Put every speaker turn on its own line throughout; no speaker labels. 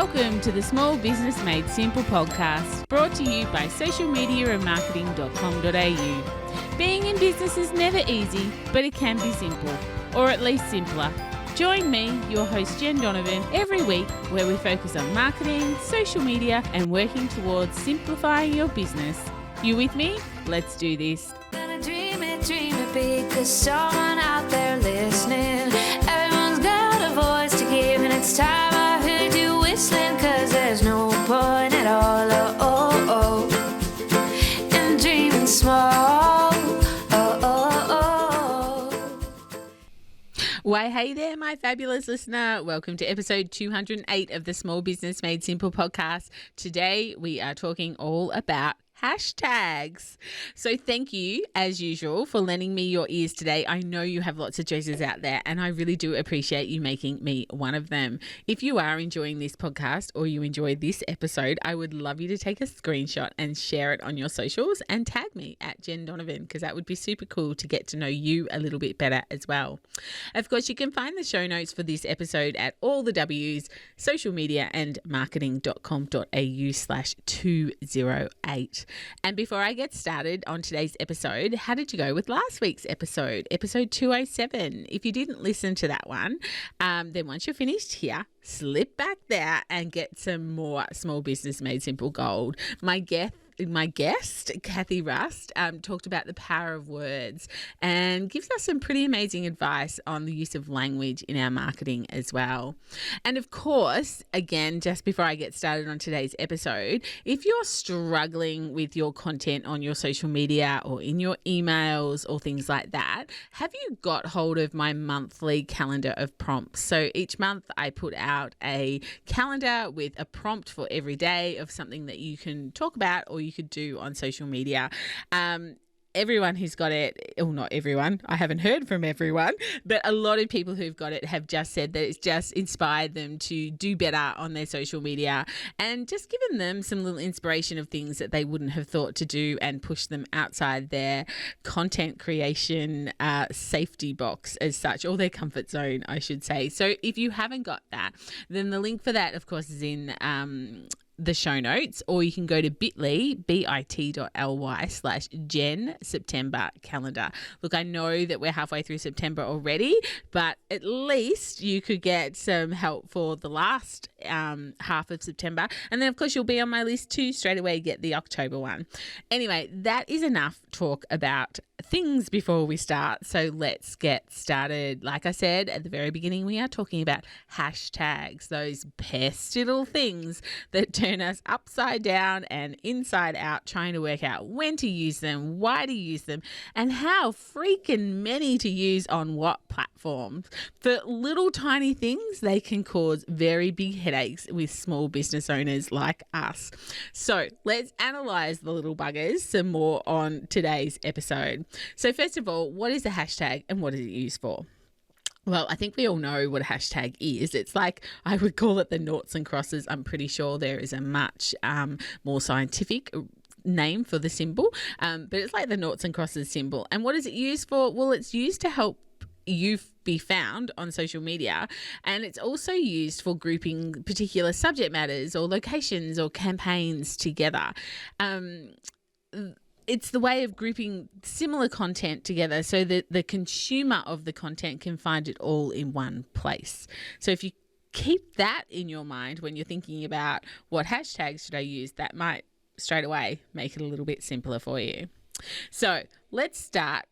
Welcome to the Small Business Made Simple podcast, brought to you by socialmediaandmarketing.com.au. Being in business is never easy, but it can be simple, or at least simpler. Join me, your host Jen Donovan, every week where we focus on marketing, social media, and working towards simplifying your business. You with me? Let's do this.
Gonna dream it big, 'cause someone out there listening. Everyone's got a voice to give, and it's time I heard you whistling, 'cause there's no point at all, in dreaming small,
Why, hey there, my fabulous listener. Welcome to episode 208 of the Small Business Made Simple podcast. Today, we are talking all about hashtags. So thank you, as usual, for lending me your ears today. I know you have lots of choices out there, and I really do appreciate you making me one of them. If you are enjoying this podcast or you enjoyed this episode, I would love you to take a screenshot and share it on your socials and tag me at Jen Donovan, because that would be super cool to get to know you a little bit better as well. Of course, you can find the show notes for this episode at all the W's, social media and marketing.com.au/208. And before I get started on today's episode, how did you go with last week's episode 207? If you didn't listen to that one, then once you're finished here, slip back there and get some more Small Business Made Simple gold. My guest, Kathy Rust, talked about the power of words and gives us some pretty amazing advice on the use of language in our marketing as well. And of course, again, just before I get started on today's episode, if you're struggling with your content on your social media or in your emails or things like that, have you got hold of my monthly calendar of prompts? So each month I put out a calendar with a prompt for every day of something that you can talk about or you could do on social media. Everyone who's got it, well, not everyone, I haven't heard from everyone, but a lot of people who've got it have just said that it's just inspired them to do better on their social media and just given them some little inspiration of things that they wouldn't have thought to do and push them outside their content creation safety box as such, or their comfort zone, I should say. So if you haven't got that, then the link for that, of course, is in the show notes, or you can go to bit.ly/Jen September calendar. Look, I know that we're halfway through September already, but at least you could get some help for the last half of September. And then, of course, you'll be on my list too straight away, get the October one. Anyway, that is enough talk about things before we start. So let's get started. Like I said at the very beginning, we are talking about hashtags, those pesky little things that turn us upside down and inside out, trying to work out when to use them, why to use them, and how freaking many to use on what platforms. For little tiny things, they can cause very big headaches with small business owners like us. So let's analyze the little buggers some more on today's episode. So first of all, what is a hashtag and what is it used for? Well, I think we all know what a hashtag is. It's like, I would call it the noughts and crosses. I'm pretty sure there is a much more scientific name for the symbol, but it's like the noughts and crosses symbol. And what is it used for? Well, it's used to help you be found on social media, and it's also used for grouping particular subject matters or locations or campaigns together. It's the way of grouping similar content together so that the consumer of the content can find it all in one place. So if you keep that in your mind when you're thinking about what hashtags should I use, that might straight away make it a little bit simpler for you. So let's start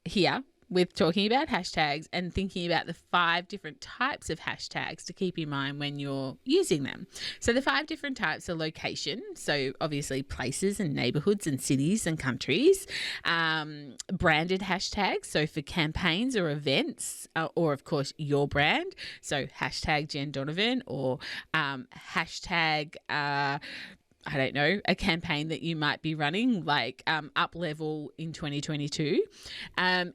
here with talking about hashtags and thinking about the 5 different types of hashtags to keep in mind when you're using them. So the 5 different types are location, so obviously places and neighborhoods and cities and countries. Branded hashtags, so for campaigns or events, or of course your brand, so hashtag Jen Donovan, or hashtag I don't know, a campaign that you might be running, like Up Level in 2022.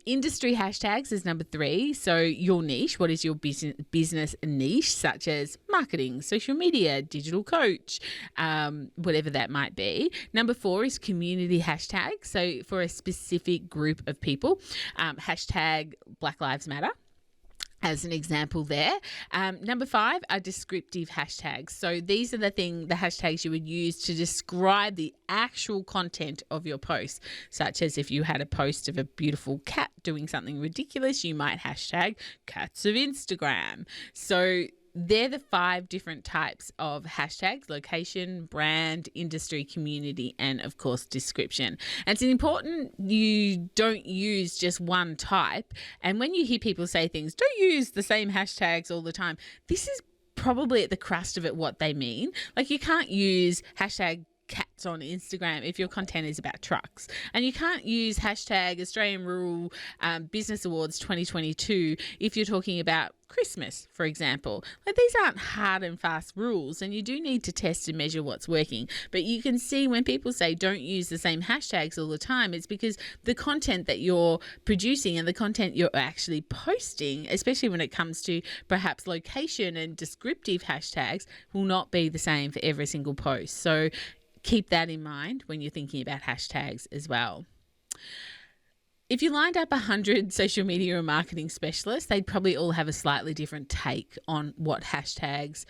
Industry hashtags is number 3. So your niche, what is your business niche, such as marketing, social media, digital coach, whatever that might be. Number 4 is community hashtags. So for a specific group of people, hashtag Black Lives Matter. as an example there. Number 5 are descriptive hashtags. So these are the hashtags you would use to describe the actual content of your post, such as if you had a post of a beautiful cat doing something ridiculous, you might hashtag cats of Instagram. So they're the 5 different types of hashtags: location, brand, industry, community, and of course description. And it's important you don't use just one type. And when you hear people say things, don't use the same hashtags all the time, this is probably at the crust of it what they mean. Like, you can't use hashtag cats on Instagram if your content is about trucks, and you can't use hashtag Australian Rural Business Awards 2022 if you're talking about Christmas, for example. Like, these aren't hard and fast rules, and you do need to test and measure what's working. But you can see when people say don't use the same hashtags all the time, it's because the content that you're producing and the content you're actually posting, especially when it comes to perhaps location and descriptive hashtags, will not be the same for every single post. So keep that in mind when you're thinking about hashtags as well. If you lined up 100 social media or marketing specialists, they'd probably all have a slightly different take on what hashtags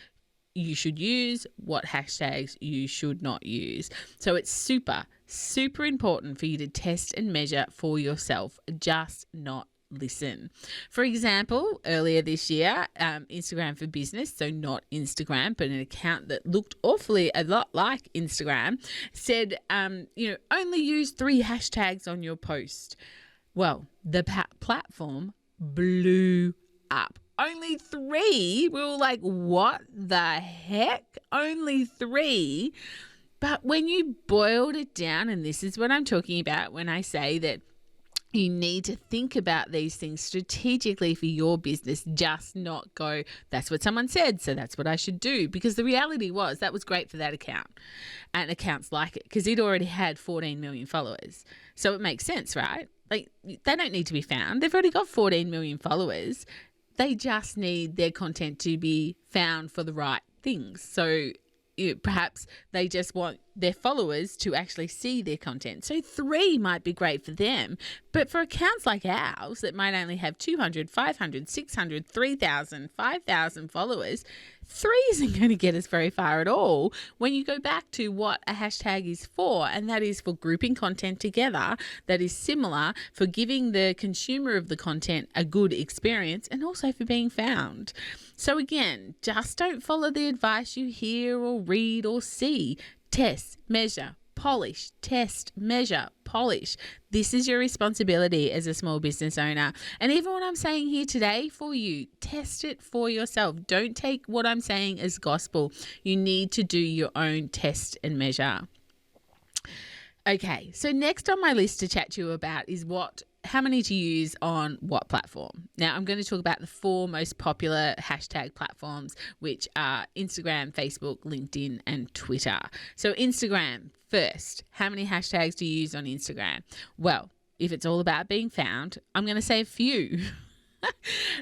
you should use, what hashtags you should not use. So it's super, super important for you to test and measure for yourself, just not listen. For example, earlier this year, Instagram for Business, so not Instagram, but an account that looked awfully a lot like Instagram, said, only use 3 hashtags on your post. Well, the platform blew up. Only 3? We were like, what the heck? Only 3? But when you boiled it down, and this is what I'm talking about when I say that you need to think about these things strategically for your business, just not go, that's what someone said, so that's what I should do. Because the reality was that was great for that account and accounts like it, because it already had 14 million followers. So it makes sense, right? Like, they don't need to be found. They've already got 14 million followers. They just need their content to be found for the right things. So perhaps they just want their followers to actually see their content. So 3 might be great for them. But for accounts like ours that might only have 200, 500, 600, 3,000, 5,000 followers, 3 isn't going to get us very far at all when you go back to what a hashtag is for, and that is for grouping content together that is similar, for giving the consumer of the content a good experience, and also for being found. So again, just don't follow the advice you hear or read or see. Test, measure, polish, test, measure, polish. This is your responsibility as a small business owner. And even what I'm saying here today for you, test it for yourself. Don't take what I'm saying as gospel. You need to do your own test and measure. Okay, so next on my list to chat to you about is how many to use on what platform. Now, I'm going to talk about the 4 most popular hashtag platforms, which are Instagram, Facebook, LinkedIn, and Twitter. So Instagram first. How many hashtags do you use on Instagram? Well, if it's all about being found, I'm going to say a few.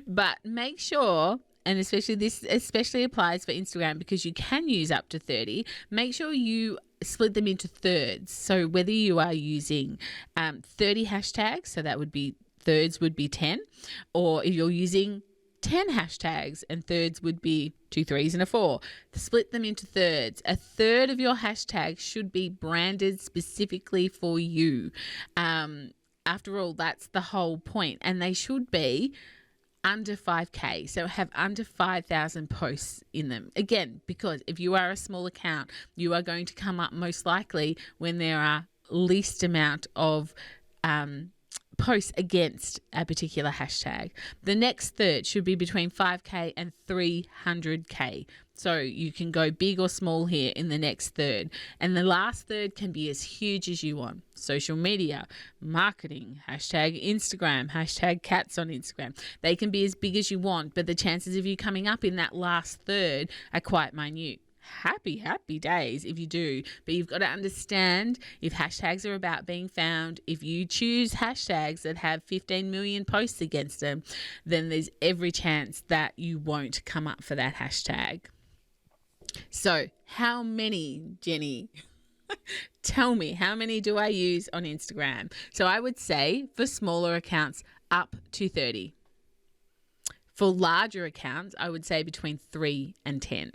But make sure, and especially applies for Instagram because you can use up to 30, make sure you split them into thirds. So whether you are using 30 hashtags, so that would be thirds would be 10, or if you're using 10 hashtags and thirds would be 2 3s and a 4, split them into thirds. A third of your hashtags should be branded specifically for you. After all, that's the whole point, and they should be under 5K, so have under 5,000 posts in them. Again, because if you are a small account, you are going to come up most likely when there are least amount of posts against a particular hashtag. The next third should be between 5K and 300K. So you can go big or small here in the next third. And the last third can be as huge as you want. Social media, marketing, hashtag Instagram, hashtag cats on Instagram. They can be as big as you want, but the chances of you coming up in that last third are quite minute. Happy days if you do, but you've got to understand, if hashtags are about being found, if you choose hashtags that have 15 million posts against them, then there's every chance that you won't come up for that hashtag. So how many, Jenny? Tell me, how many do I use on Instagram? So I would say for smaller accounts, up to 30. For larger accounts, I would say between 3 and 10.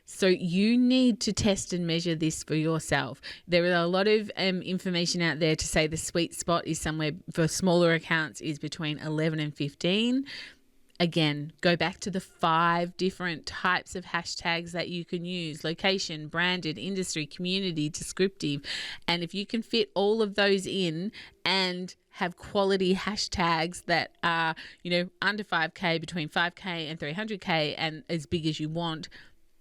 So you need to test and measure this for yourself. There are a lot of information out there to say the sweet spot is somewhere for smaller accounts is between 11 and 15. Again, go back to the 5 different types of hashtags that you can use: location, branded, industry, community, descriptive. And if you can fit all of those in and have quality hashtags that are, under 5K, between 5K and 300K and as big as you want,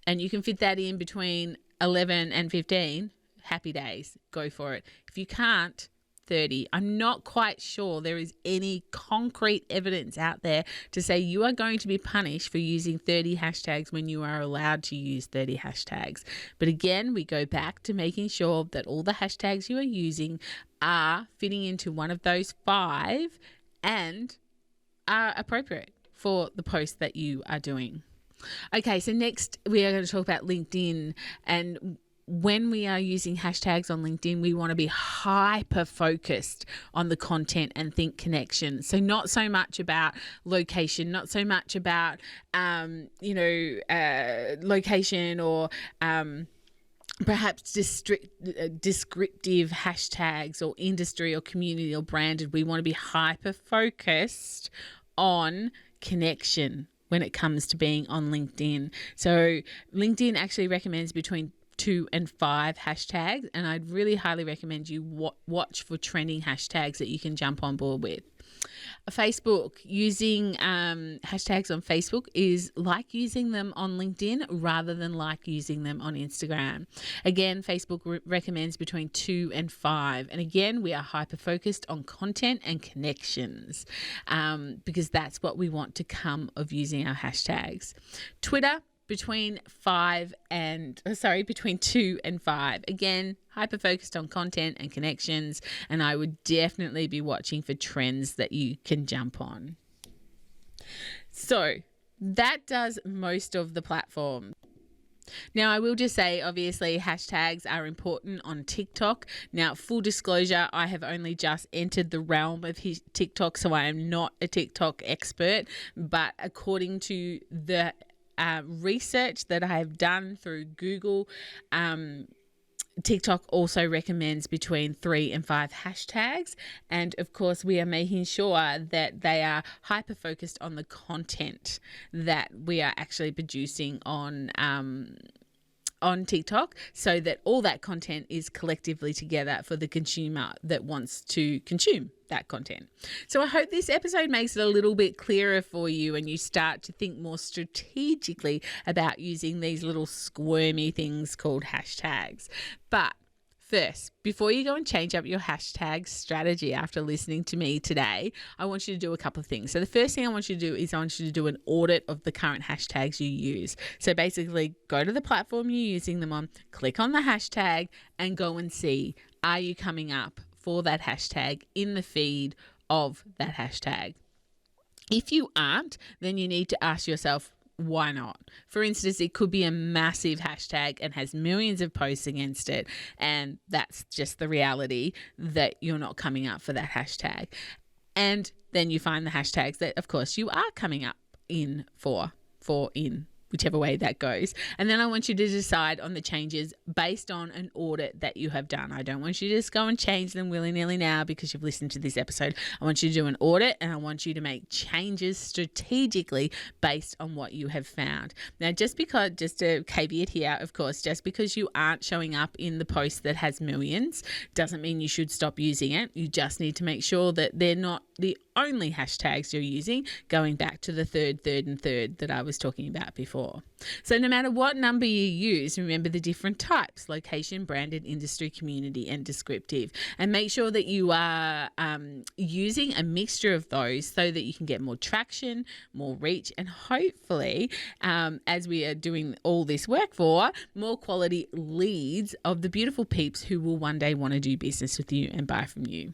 and you can fit that in between 11 and 15, happy days, go for it. If you can't, 30. I'm not quite sure there is any concrete evidence out there to say you are going to be punished for using 30 hashtags when you are allowed to use 30 hashtags. But again, we go back to making sure that all the hashtags you are using are fitting into one of those 5 and are appropriate for the post that you are doing. Okay, so next we are going to talk about LinkedIn. And when we are using hashtags on LinkedIn, we want to be hyper focused on the content and think connection. So not so much about location, not so much about, location or perhaps descriptive hashtags or industry or community or branded. We want to be hyper focused on connection when it comes to being on LinkedIn. So LinkedIn actually recommends between 2 and 5 hashtags, and I'd really highly recommend you watch for trending hashtags that you can jump on board with. Facebook, using hashtags on Facebook is like using them on LinkedIn rather than like using them on Instagram. Again, Facebook recommends between 2 and 5. And again, we are hyper focused on content and connections because that's what we want to come of using our hashtags. Twitter, between 2 and 5. Again, hyper focused on content and connections, and I would definitely be watching for trends that you can jump on. So that does most of the platform. Now, I will just say, obviously, hashtags are important on TikTok. Now, full disclosure, I have only just entered the realm of TikTok, so I am not a TikTok expert, but according to the research that I have done through Google, TikTok also recommends between 3 and 5 hashtags. And of course, we are making sure that they are hyper focused on the content that we are actually producing on TikTok, so that all that content is collectively together for the consumer that wants to consume that content. So I hope this episode makes it a little bit clearer for you and you start to think more strategically about using these little squirmy things called hashtags. But first, before you go and change up your hashtag strategy after listening to me today, I want you to do a couple of things. So the first thing I want you to do is I want you to do an audit of the current hashtags you use. So basically, go to the platform you're using them on, click on the hashtag and go and see, are you coming up for that hashtag in the feed of that hashtag? If you aren't, then you need to ask yourself, why not? For instance, it could be a massive hashtag and has millions of posts against it, and that's just the reality that you're not coming up for that hashtag. And then you find the hashtags that, of course, you are coming up in for whichever way that goes. And then I want you to decide on the changes based on an audit that you have done. I don't want you to just go and change them willy-nilly now because you've listened to this episode. I want you to do an audit and I want you to make changes strategically based on what you have found. Now, just a caveat here, of course, just because you aren't showing up in the post that has millions doesn't mean you should stop using it. You just need to make sure that they're not the only hashtags you're using, going back to the third that I was talking about before. So no matter what number you use, remember the different types: location, branded, industry, community, and descriptive. And make sure that you are using a mixture of those so that you can get more traction, more reach, and hopefully, as we are doing all this work for, more quality leads of the beautiful peeps who will one day want to do business with you and buy from you.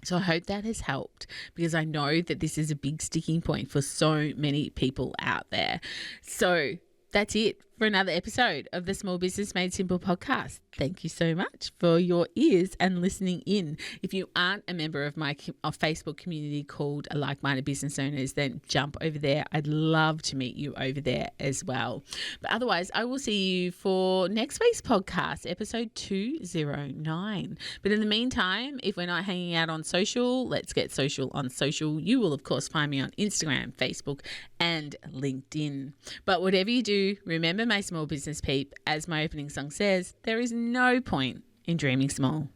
So I hope that has helped, because I know that this is a big sticking point for so many people out there. So that's it for another episode of the Small Business Made Simple podcast. Thank you so much for your ears and listening in. If you aren't a member of my Facebook community called Like-Minded Business Owners, then jump over there. I'd love to meet you over there as well. But otherwise, I will see you for next week's podcast, episode 209. But in the meantime, if we're not hanging out on social, let's get social on social. You will, of course, find me on Instagram, Facebook, and LinkedIn. But whatever you do, remember, my small business peep, as my opening song says, there is no point in dreaming small.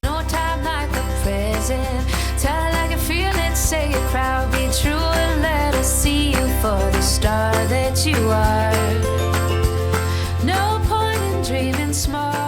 No time like the present. Tell it like you feel it, say it proud, be true, and let us see you for the star that you are. No point in dreaming small.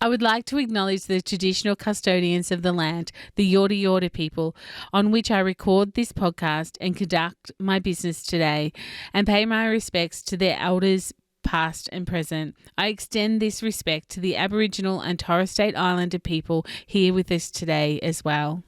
I would like to acknowledge the traditional custodians of the land, the Yorta Yorta people, on which I record this podcast and conduct my business today, and pay my respects to their elders, past and present. I extend this respect to the Aboriginal and Torres Strait Islander people here with us today as well.